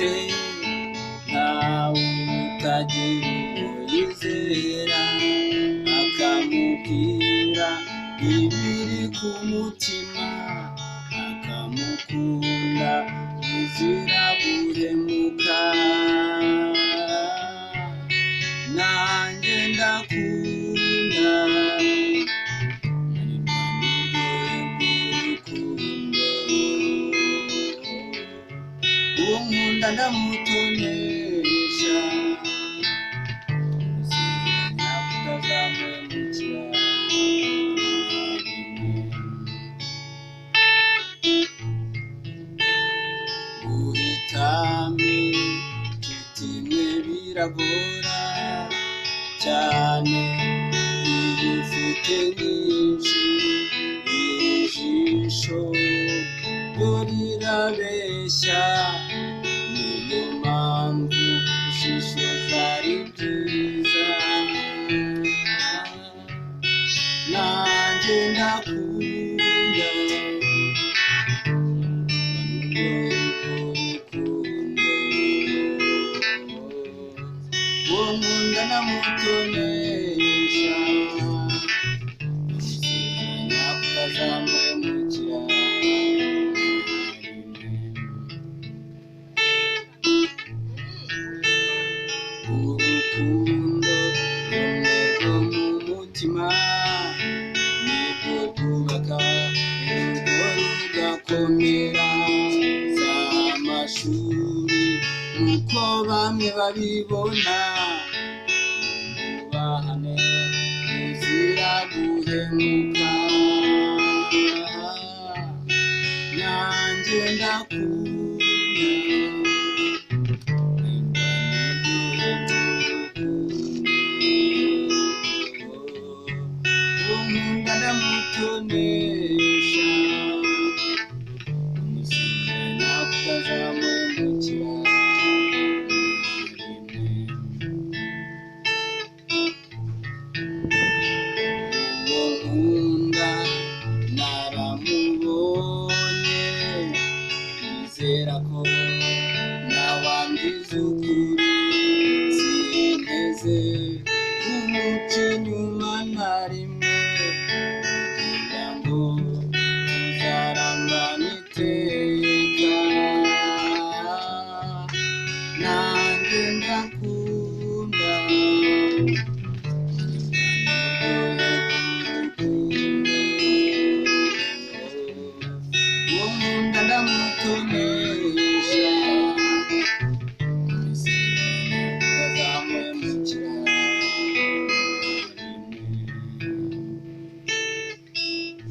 ufite ntawe utagira uwo yizera akamubwira ibiri ku mutima akamukunda bizira guhemuka. Nanjye ndakunda unkunda ndamutonesha usezeranya kutazamuhemukira. Guhitamo inshuti imwe biragora cyane iyo ufite nyinshi, ijisho ryo rirabeshya, niyo mpamvu gushishoza ari byiza. Nanjye ndakunda uwo nkunda ndamutonesha usezeranya kutazamuhemukira. Urukundo rumwe rwo mu mutima nibwo rwubaka urugo rugakomera. Za mashuri nk'uko bamwe babibona, ubahane buzira guhemuka. Nanjye ndakunda unkunda ndamutonesha umusezeranya kutazamuhemukira. Uwo nkunda naramubonye, nizera ko nawe ambiza ukuri, sinteze